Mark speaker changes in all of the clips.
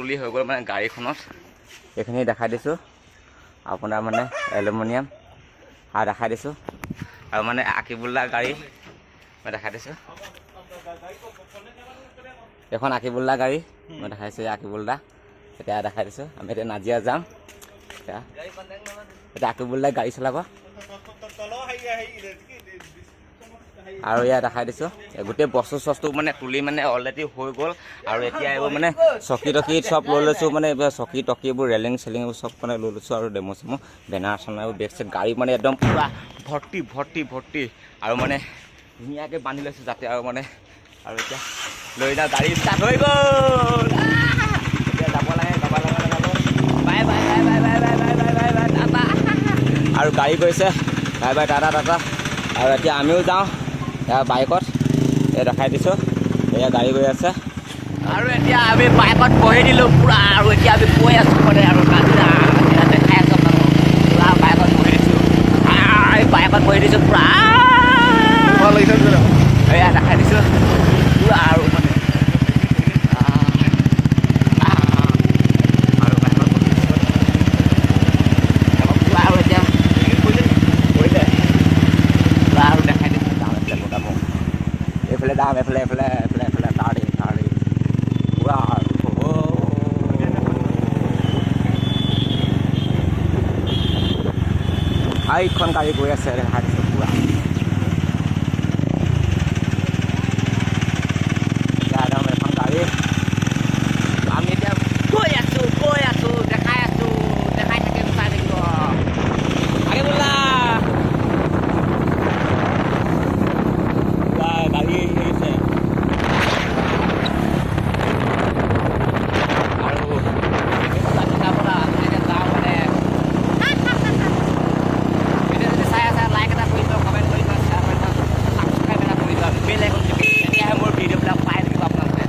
Speaker 1: তুলি হৈ গ'ল মানে গাড়ীখনত এইখিনি দেখাই দিছোঁ আপোনাৰ মানে এলুমিনিয়াম আৰু দেখাই দিছোঁ আৰু মানে আকিবুল্লা গাড়ী মই দেখাই দিছোঁ এখন আকিবুল্লা গাড়ী মই দেখাইছোঁ আকিবুল্লা এতিয়া দেখাই দিছোঁ আমি এতিয়া নাজিয়া যাম এতিয়া আকিবুল্লা গাড়ী চলাব আৰু ইয়াত দেখাই দিছোঁ গোটেই বস্তু চস্তু মানে তুলি মানে অলৰেডি হৈ গ'ল আৰু এতিয়া এইবোৰ মানে চকী টকী চব লৈ লৈছোঁ মানে এইবোৰ চকী টকীবোৰ ৰেলিং চেলিং চব মানে লৈ লৈছোঁ আৰু ডেমো চেমো বেনাৰ চেনাৰ বেগ চেগ গাড়ী মানে একদম পূৰা ভৰ্তি আৰু মানে ধুনীয়াকৈ বান্ধি লৈছোঁ যাতে আৰু মানে আৰু এতিয়া লৈ যাওঁ গাড়ী ষ্টাৰ্ট হৈ গ'ল এতিয়া যাব লাগে বাই বাই টাটা আৰু গাড়ী গৈছে বাই বাই টাটা আৰু এতিয়া আমিও যাওঁ বাইকত এই দেখাই দিছোঁ এয়া গাড়ী গৈ আছে আৰু এতিয়া আমি বাইকত বহি দিলোঁ পূৰা আৰু এতিয়া আমি গৈ আছোঁ মানে আৰু দেখাই আছোঁ পূৰা বাইকত বহি দিছোঁ পূৰা এয়া দেখাই দিছোঁ পূৰা আৰু মানে এইফালে তাৰি পূৰা এইখন গাড়ী গৈ আছে দেখাই দিছোঁ পূৰা এখন গাড়ী আমি এতিয়া গৈ আছোঁ দেখাই থাকিম চাই থাকিব আগে বোলা গাড়ী আহিছে আৰু যাওঁ মানে এতিয়া যদি চাই আছে লাইক এটা কৰি দিয়ক কমেণ্ট কৰি দিয়ক শ্বেয়াৰ কৰি দিয়ক ছাবস্ক্ৰাইব এটা কৰি দিয়ক বেল আইকন টিপি তেতিয়াহে মোৰ ভিডিঅ'বিলাক পাই থাকিব আপোনালোকে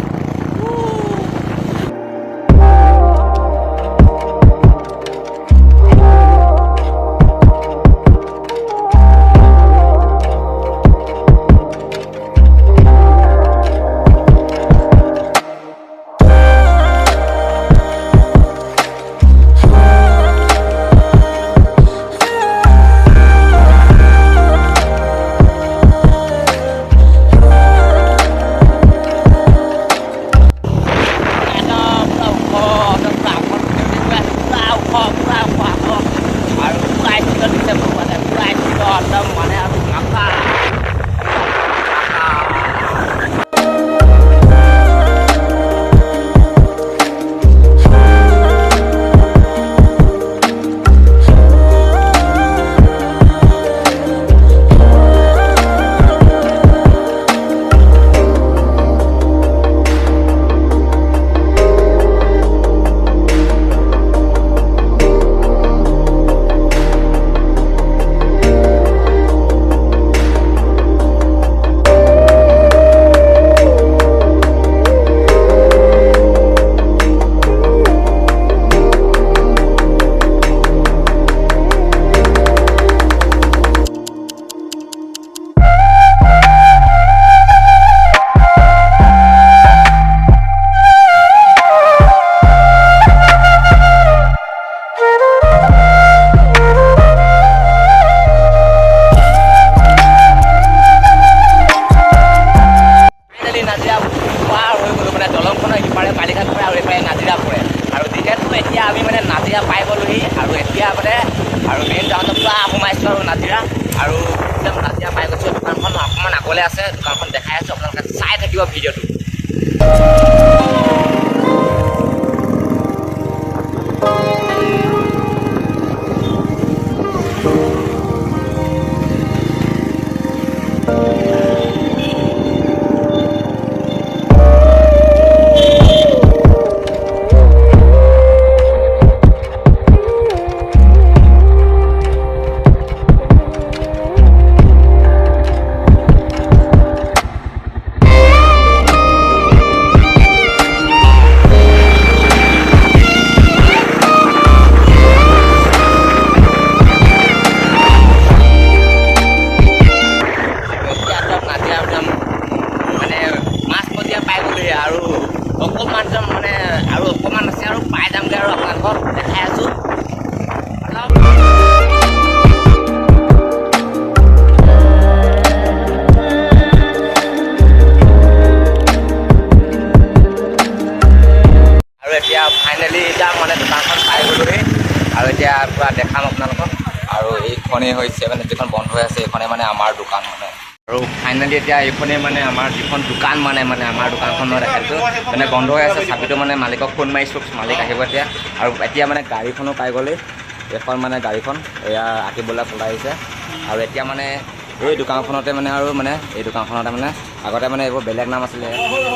Speaker 1: আৰু একদম নাজিয়া পাই গৈছোঁ দোকানখন অকণমান আগলৈ আছে দোকানখন দেখাই আছোঁ আপোনালোকে চাই থাকিব ভিডিঅ'টো পুৰা দেখাম আপোনালোকক আৰু এইখনেই হৈছে মানে যিখন বন্ধ হৈ আছে এইখনে মানে আমাৰ দোকান মানে আৰু ফাইনেলি এতিয়া এইখনে মানে আমাৰ যিখন দোকান মানে আমাৰ দোকানখন মই দেখাইছোঁ মানে বন্ধ হৈ আছে চাবিটো মানে মালিকক ফোন মাৰিছোঁ মালিক আহিব এতিয়া আৰু এতিয়া মানে গাড়ীখনো পাই গ'লেই এখন মানে গাড়ীখন এয়া আঁকিবলৈ ওলাই আহিছে আৰু এতিয়া মানে এই দোকানখনতে মানে আৰু মানে এই দোকানখনতে মানে আগতে মানে এইবোৰ বেলেগ নাম আছিলে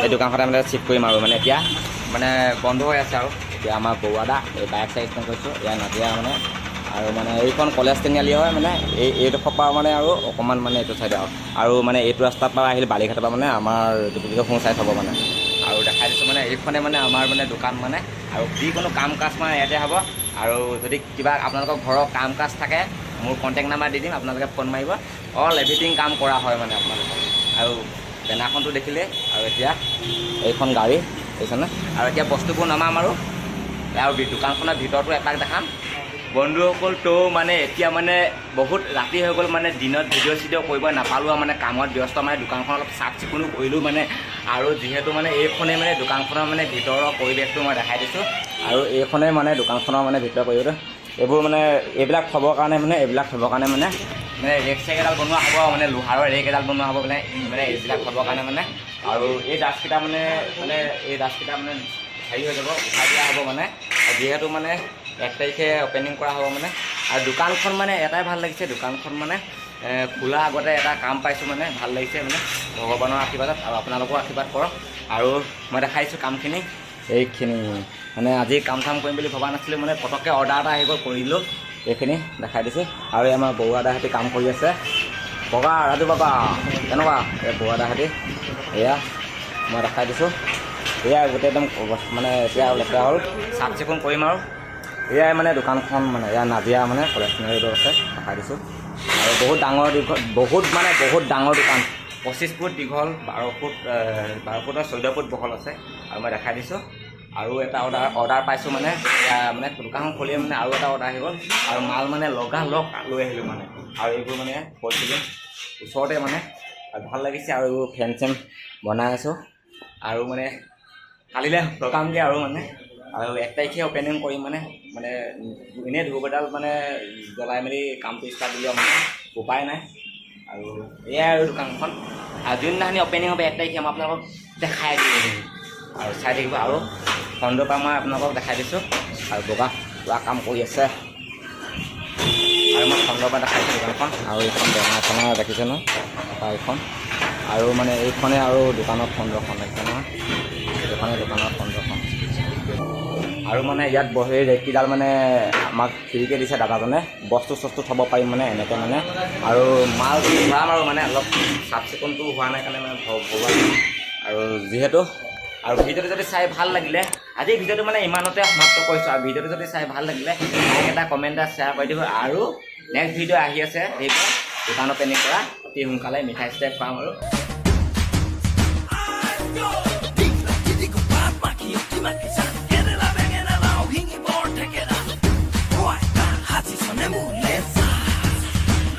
Speaker 1: এই দোকানখনতে মানে চিফ্ট কৰিম আৰু মানে এতিয়া মানে বন্ধ হৈ আছে আৰু এতিয়া আমাৰ বৰুৱাদা এই বাইক চাইক কৰিছোঁ এয়া নাজিয়া মানে আৰু মানে এইখন কলেজ তিনিআলি হয় মানে এইডোখৰ পৰা মানে আৰু অকণমান মানে এইটো চাইডে আৰু মানে এইটো ৰাস্তাৰ পৰা আহিলে বালিঘাটৰ পৰা মানে আমাৰ সোঁ চাইড হ'ব মানে আৰু দেখাই দিছোঁ মানে এইখনে মানে আমাৰ মানে দোকান মানে আৰু যিকোনো কাম কাজ মানে ইয়াতে হ'ব আৰু যদি কিবা আপোনালোকৰ ঘৰৰ কাম কাজ থাকে মোৰ কণ্টেক্ট নাম্বাৰ দি দিম আপোনালোকে ফোন মাৰিব অল এভৰিথিং কাম কৰা হয় মানে আপোনালোকৰ আৰু বেনাৰখনটো দেখিলে আৰু এতিয়া এইখন গাড়ী দেখিছেনে আৰু এতিয়া বস্তুবোৰ নমাম আৰু দোকানখনৰ ভিতৰতো এপাক দেখাম বন্ধুসকল তো মানে এতিয়া মানে বহুত ৰাতি হৈ গ'ল মানে দিনত ভিডিঅ' চিডিঅ' কৰিব নাপালোঁ মানে কামত ব্যস্ত মানে দোকানখন অলপ চাফ চিকুণো কৰিলোঁ মানে আৰু যিহেতু মানে এইখনেই মানে দোকানখনৰ মানে ভিতৰৰ পৰিৱেশটো মই দেখাই দিছোঁ আৰু এইখনেই মানে দোকানখনৰ মানে ভিতৰৰ পৰিৱেশটো এইবোৰ মানে এইবিলাক থ'বৰ কাৰণে মানে ৰেক চেক এডাল বনোৱা হ'ব মানে লোহাৰৰ ৰেক এডাল বনোৱা হ'ব মানে এইবিলাক থ'বৰ কাৰণে মানে আৰু এই ডাষ্টকেইটা মানে এই ডাষ্টকেইটা মানে হেৰি হৈ যাব উঠাই দিয়া হ'ব মানে যিহেতু মানে 1 তাৰিখে অপেনিং কৰা হ'ব মানে আৰু দোকানখন মানে এটাই ভাল লাগিছে দোকানখন মানে খোলা আগতে এটা কাম পাইছোঁ মানে ভাল লাগিছে মানে ভগৱানৰ আশীৰ্বাদত আৰু আপোনালোকৰ আশীৰ্বাদ কৰক আৰু মই দেখাইছোঁ কামখিনি এইখিনি মানে আজি কাম চাম কৰিম বুলি ভবা নাছিলোঁ মানে পটককৈ অৰ্ডাৰ এটা আহি গ'ল কৰিলোঁ এইখিনি দেখাই দিছোঁ আৰু আমাৰ বৰুৱাদাহঁতি কাম কৰি আছে বগা ৰাজু বাবা কেনেকুৱা এই বৰুৱাদাহঁতি এয়া মই দেখাই দিছোঁ এয়া গোটেই একদম মানে এতিয়া লেতেৰা হ'ল চাফ চিকুণ কৰিম আৰু এয়াই মানে দোকানখন মানে এয়া নাজিয়া মানে কলেজ তিনিআলিটো আছে দেখাই দিছোঁ আৰু বহুত ডাঙৰ দীঘল বহুত ডাঙৰ দোকান 25 ফুট দীঘল 12 ফুট 14 ফুট বহল আছে আৰু মই দেখাই দিছোঁ আৰু এটা অৰ্ডাৰ পাইছোঁ মানে মানে দোকানখন খুলিয়ে মানে আৰু এটা অৰ্ডাৰ আহি গ'ল আৰু মাল মানে লগালগ লৈ আহিলোঁ মানে আৰু এইবোৰ মানে কৈছিলোঁ ওচৰতে মানে ভাল লাগিছে আৰু এইবোৰ ফেন চেন বনাই আছোঁ আৰু মানে কালিলৈ লগামগৈ আৰু মানে আৰু 1 তাৰিখে অপেনিং কৰিম মানে এনেই ধূপ এডাল মানে জ্বলাই মেলি কামটো ষ্টাৰ্ট দিলোঁ মানে উপায় নাই আৰু এয়াই আৰু দোকানখন আৰু যোনদিনাখনি অপেনিং হ'ব 1 তাৰিখে মই আপোনালোকক দেখাই দিম আৰু চাই থাকিব আৰু ফ্ৰণ্টৰ পৰা মই আপোনালোকক দেখাই দিছোঁ আৰু বগা পুৰা কাম কৰি আছে আৰু মই ফ্ৰণ্টৰ পৰা দেখাইছোঁ দোকানখন আৰু এইখন বেনাৰখনৰ দেখিছে নহয় এইখন আৰু মানে এইখনে আৰু দোকানৰ ফ্ৰণ্টৰখন দেখিছে নহয় এইখনে দোকানৰ ফ্ৰণ্টৰখন আৰু মানে ইয়াত বহি ৰেকিডাল মানে আমাক ফ্ৰীকৈ দিছে দাদাজনে বস্তু চস্তু থ'ব পাৰিম মানে এনেকৈ মানে আৰু মাল ভৰাম আৰু মানে অলপ চাফ চিকুণটো হোৱা নাই কাৰণে মানে ভৰোৱা আৰু যিহেতু আৰু ভিডিঅ'টো যদি চাই ভাল লাগিলে আজিৰ ভিডিঅ'টো মানে ইমানতে সমাপ্ত কৰিছোঁ আৰু ভিডিঅ'টো যদি চাই ভাল লাগিলে লাইক এটা কমেণ্ট এটা শ্বেয়াৰ কৰি দিব আৰু নেক্সট ভিডিঅ' আহি আছে সেইবোৰ দোকান অপেনিং কৰা অতি সোনকালে মিঠাই চিঠাই খুৱাম আৰু Get it up, hang it out, hang it, board, take it up. Boy, hot, it's on the moon.